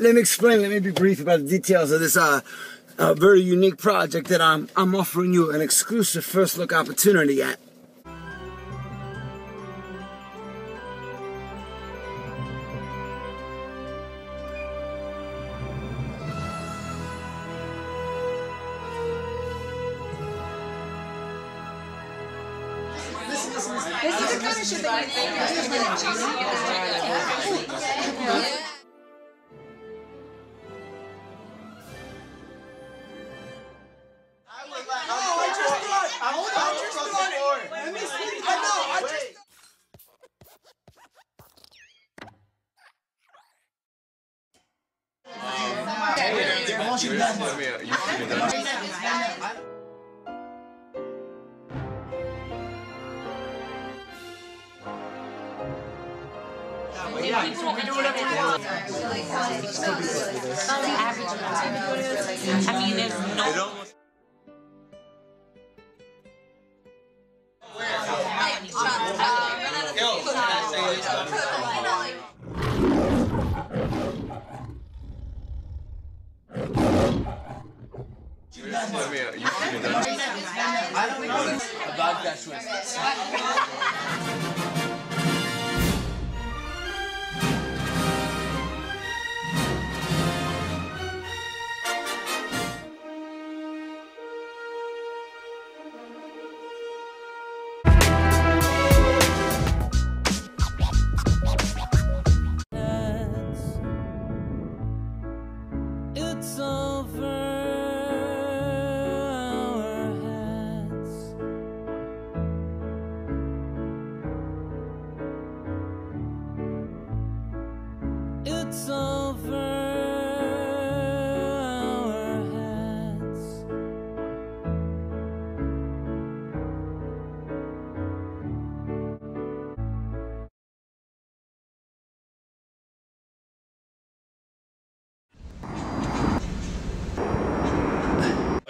Let me explain. Let me be brief about the details of this very unique project that I'm offering you an exclusive first look opportunity at. This is the kind of shit that you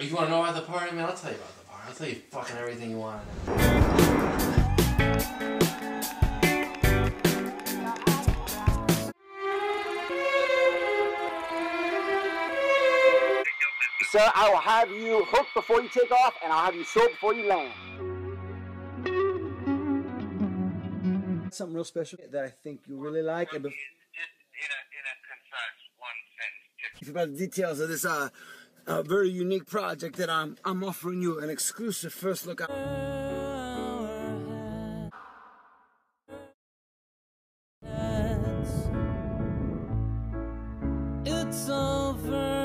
You want to know about the party? Man, I'll tell you about the party. I'll tell you fucking everything you want to know. Sir, I will have you hooked before you take off, and I'll have you sold before you land. Something real special that I think you really like. And just in a concise one sentence. About the details of this very unique project that I'm offering you an exclusive first look at. It's over.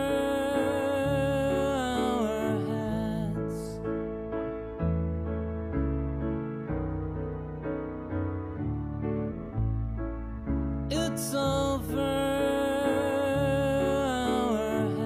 It's over our heads.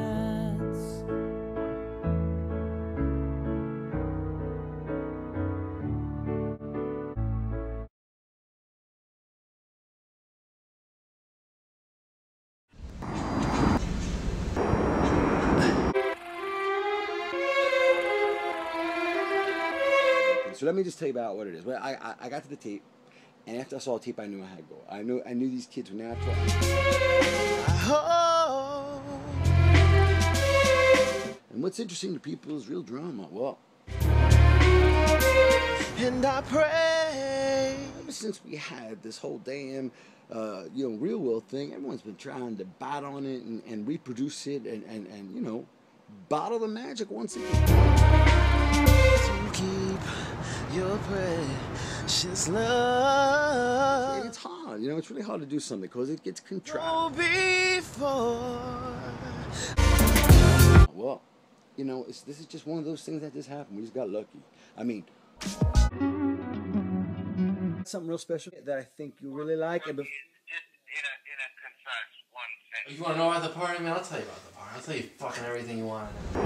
So let me just tell you about what it is. Well, I got to the tape. And after I saw the tape, I knew I had to go. I knew these kids were natural. And what's interesting to people is real drama. Well, and I pray. Ever since we had this whole damn, real world thing, everyone's been trying to bat on it and reproduce it and bottle the magic once again. To keep your precious love. It's hard, it's really hard to do something because it gets contrived. Well, this is just one of those things that just happened. We just got lucky. I mean, something real special that I think you really like. And just in a concise one sentence. You want to know about the party? Man, I'll tell you about the party. I'll tell you fucking everything you want to know.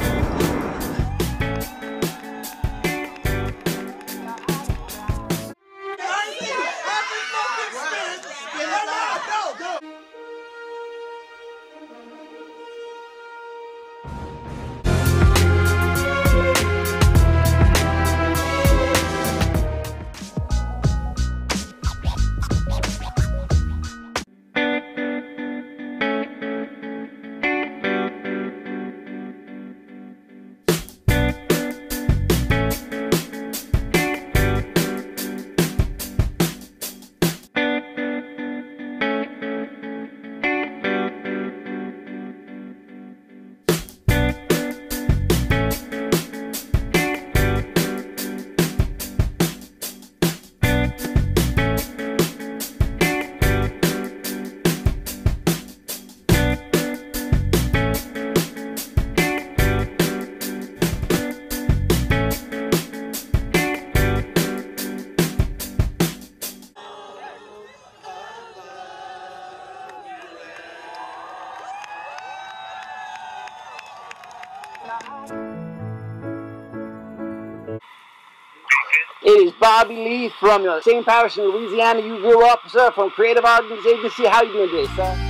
It is Bobby Lee from the same parish in Louisiana you grew up, sir, from Creative Arts Agency. How you doing today, sir?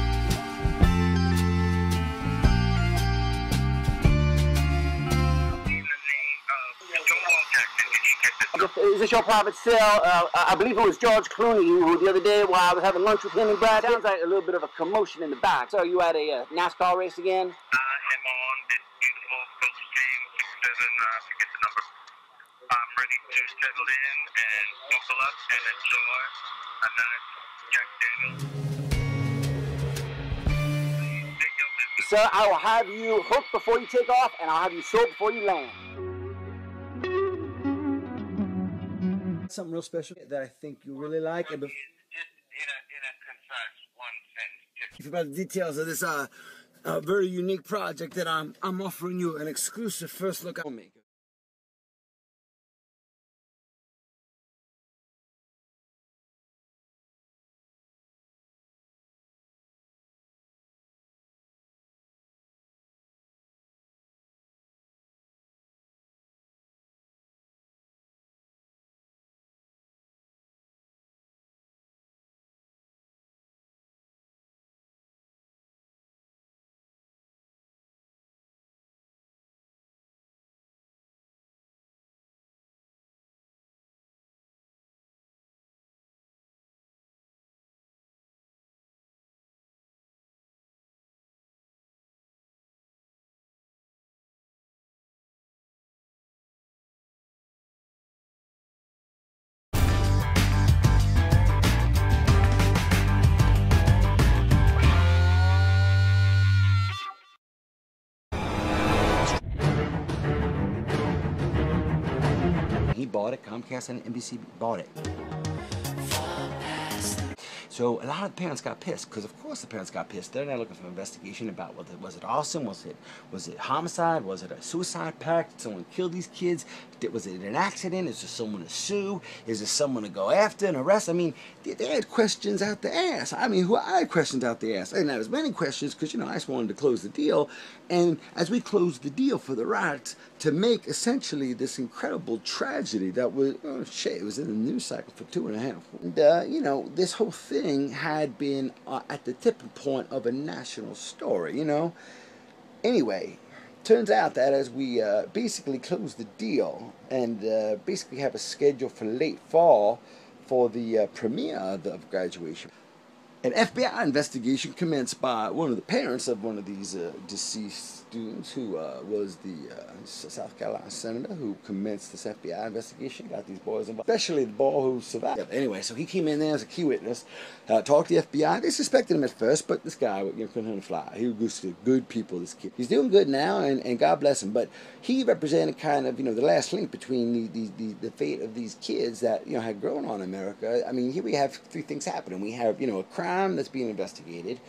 Is this your private sale? I believe it was George Clooney who the other day while I was having lunch with him and Brad. Sounds like a little bit of a commotion in the back. So are you at a NASCAR race again? I am on this beautiful Gulfstream 67, forget the number. I'm ready to settle in and buckle up and enjoy a nice Jack Daniels. Sir, I will have you hooked before you take off, and I'll have you sold before you land. Something real special that I think you really like. And Just in a concise one sentence. if about the details of this very unique project that I'm offering you an exclusive first look on me. He bought it. Comcast and NBC bought it. So a lot of the parents got pissed because, of course, the parents got pissed. They're now looking for an investigation about whether was it arson, was it homicide, was it a suicide pact? Did someone kill these kids? Was it an accident? Is there someone to sue? Is there someone to go after and arrest? I mean, they had questions out the ass. I mean, I had questions out the ass. I didn't have as many questions because, I just wanted to close the deal. And as we closed the deal for the rights to make essentially this incredible tragedy that was, it was in the news cycle for 2.5. And, this whole thing had been at the tipping point of a national story, Anyway, turns out that as we basically close the deal and basically have a schedule for late fall for the premiere of Graduation, an FBI investigation commenced by one of the parents of one of these deceased students who was the South Carolina senator who commenced this FBI investigation, got these boys involved, especially the boy who survived. Yeah, anyway, so he came in there as a key witness, talked to the FBI. They suspected him at first, but this guy couldn't hurt a fly. He was good people, this kid. He's doing good now, and God bless him, but he represented kind of, the last link between the fate of these kids that, had grown on America. I mean, here we have three things happening. We have, a crime that's being investigated.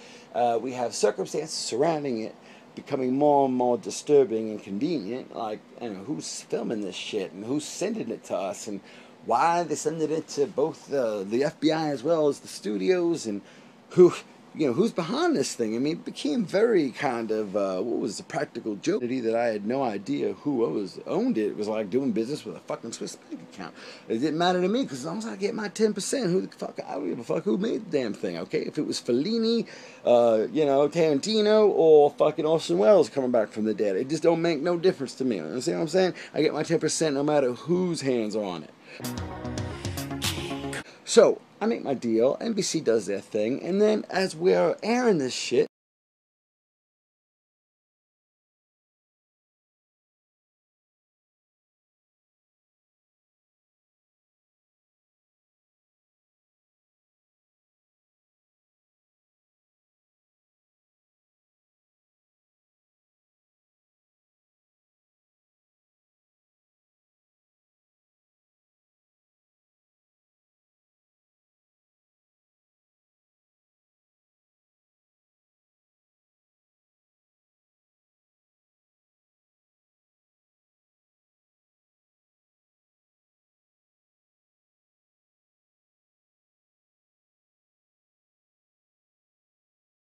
We have circumstances surrounding it becoming more and more disturbing and convenient, like, who's filming this shit and who's sending it to us and why they sending it to both the FBI as well as the studios, and who's behind this thing. I mean, it became very kind of, what was the practical joke that I had no idea who owned it. It was like doing business with a fucking Swiss bank account. It didn't matter to me because as long as I get my 10%, who the fuck, I don't give a fuck who made the damn thing, okay? If it was Fellini, Tarantino, or fucking Orson Welles coming back from the dead, it just don't make no difference to me. You understand what I'm saying? I get my 10% no matter whose hands are on it. So, I make my deal, NBC does their thing, and then as we're airing this shit,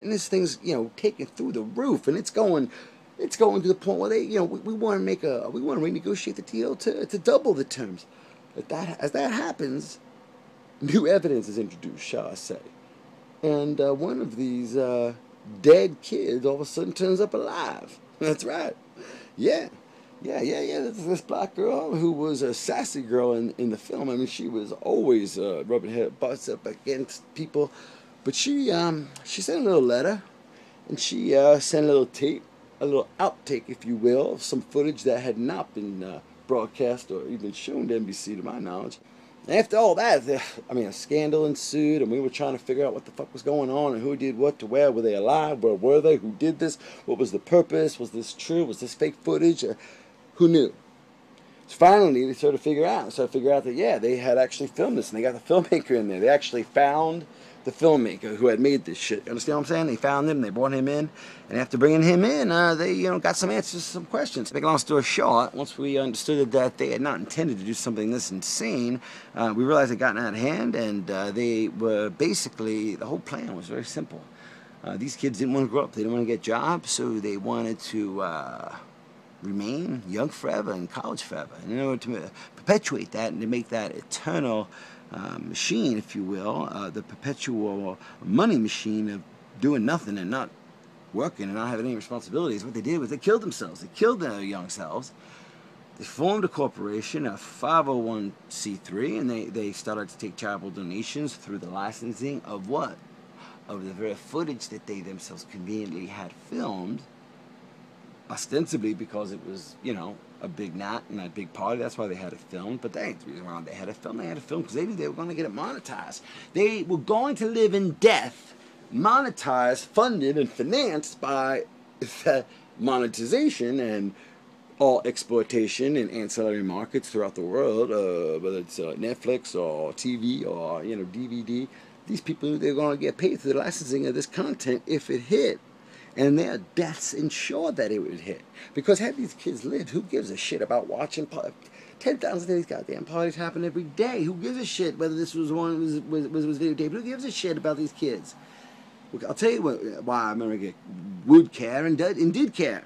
and this thing's, taking through the roof, and it's going, it's going to the point where they, we want to renegotiate the deal to double the terms. As that happens, new evidence is introduced, shall I say. And one of these dead kids all of a sudden turns up alive. That's right. Yeah. This black girl who was a sassy girl in the film. I mean, she was always rubbing her butts up against people. But she sent a little letter, and she sent a little tape, a little outtake, if you will, of some footage that had not been broadcast or even shown to NBC, to my knowledge. And after all that, a scandal ensued, and we were trying to figure out what the fuck was going on and who did what to where. Were they alive? Where were they? Who did this? What was the purpose? Was this true? Was this fake footage? Who knew? So finally, they started to figure out that, yeah, they had actually filmed this, and they got the filmmaker in there. They actually found the filmmaker who had made this shit. You understand what I'm saying? They found him, they brought him in, and after bringing him in, they got some answers to some questions. To make a long story short, once we understood that they had not intended to do something this insane, we realized it had gotten out of hand, and they were basically, the whole plan was very simple. These kids didn't want to grow up, they didn't want to get jobs, so they wanted to remain young forever and college forever. And in order to perpetuate that and to make that eternal machine, if you will, the perpetual money machine of doing nothing and not working and not having any responsibilities, what they did was they killed themselves. They killed their young selves. They formed a corporation, a 501c3, and they started to take charitable donations through the licensing of what? Of the very footage that they themselves conveniently had filmed, ostensibly because it was, a big night and a big party. That's why they had it filmed. But that ain't the reason why they had it filmed. They had it filmed because they knew they were going to get it monetized. They were going to live in death, monetized, funded, and financed by monetization and all exploitation in ancillary markets throughout the world, whether it's Netflix or TV or, DVD. These people knew they were going to get paid for the licensing of this content if it hit. And their deaths ensured that it would hit. Because had these kids lived, who gives a shit about watching 10,000 of these goddamn parties happen every day? Who gives a shit whether this was one was videotaped? Who gives a shit about these kids? I'll tell you why America would care and did care.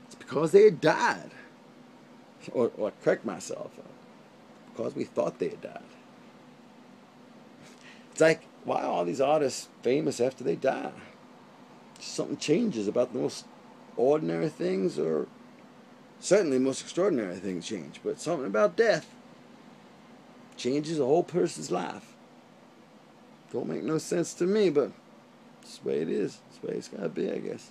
It's because they had died. Or correct myself, because we thought they had died. It's like, why are all these artists famous after they die? Something changes about the most ordinary things, or certainly the most extraordinary things change, but something about death changes a whole person's life. Don't make no sense to me, but it's the way it is. It's the way it's gotta be, I guess.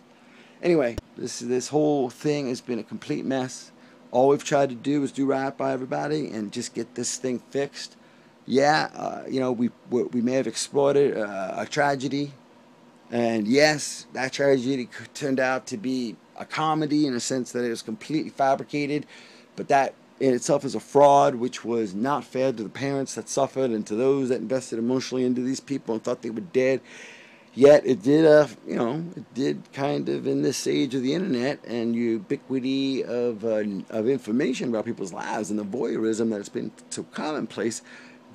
Anyway, this whole thing has been a complete mess. All we've tried to do is do right by everybody and just get this thing fixed. Yeah, we may have exploited a tragedy. And yes, that tragedy turned out to be a comedy in a sense that it was completely fabricated, but that in itself is a fraud, which was not fair to the parents that suffered and to those that invested emotionally into these people and thought they were dead. Yet it did, it did kind of, in this age of the internet and ubiquity of information about people's lives and the voyeurism that's been so commonplace.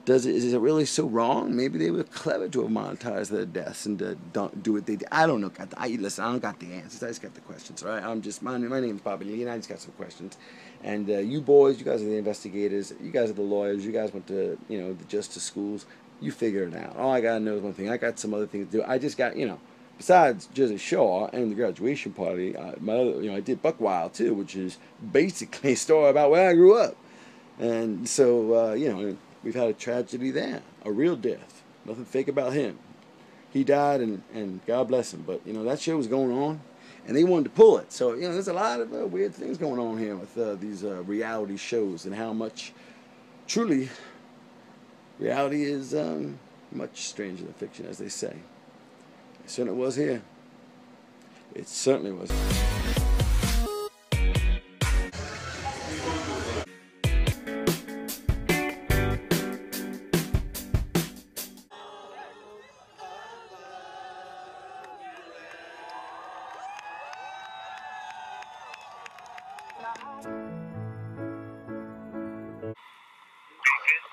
Is it really so wrong? Maybe they were clever to have monetized their deaths and don't do what they did. I don't know. Listen, I don't got the answers. I just got the questions, all right? My name's Bobby Lee, and I just got some questions. And you boys, you guys are the investigators. You guys are the lawyers. You guys went to, the justice schools. You figure it out. All I got to know is one thing. I got some other things to do. I just got, besides Jersey Shore and the graduation party, I did Buck Wild, too, which is basically a story about where I grew up. And so, we've had a tragedy there, a real death. Nothing fake about him. He died, and God bless him. But, that show was going on, and they wanted to pull it. So, there's a lot of weird things going on here with these reality shows and how much, truly, reality is much stranger than fiction, as they say. It certainly was here. It certainly was.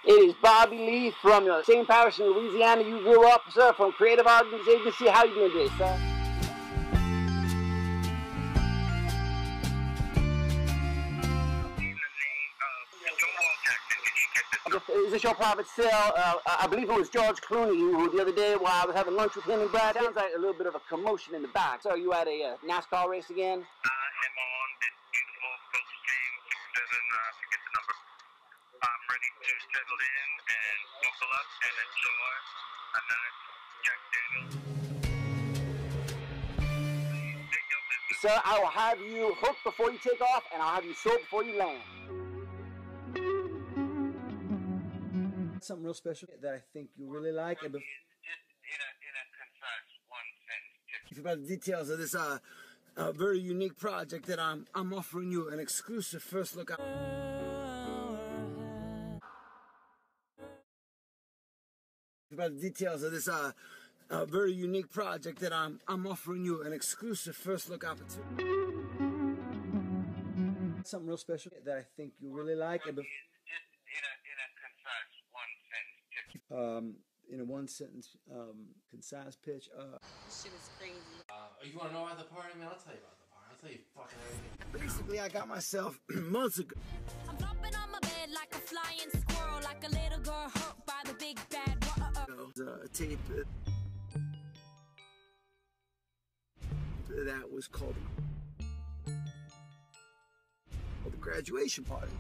It is Bobby Lee from the same parish in Louisiana you grew up, sir, from Creative Arts Agency. How you doing today, sir? Is this your private cell? I believe it was George Clooney who the other day while I was having lunch with him and Brad. Sounds like a little bit of a commotion in the back. So are you at a NASCAR race again? I am on this beautiful Gulfstream 67, forget the number. I'm ready to settle in and buckle up and enjoy a nice Jack Daniels. Sir, I will have you hooked before you take off, and I'll have you sold before you land. Something real special that I think you really like. And Just in a concise one sentence. about the details of this very unique project that I'm offering you an exclusive first look at. About the details of this very unique project that I'm offering you an exclusive first look opportunity. Something real special that I think you really like. And Just in a concise one sentence. in a one sentence concise pitch. This shit is crazy. You want to know about the party? Man, I'll tell you about the party. I'll tell you fucking everything. Basically, I got myself months ago. I'm flopping on my bed like a flying squirrel, like a little girl hurt by the big bad A tape that was called the graduation party.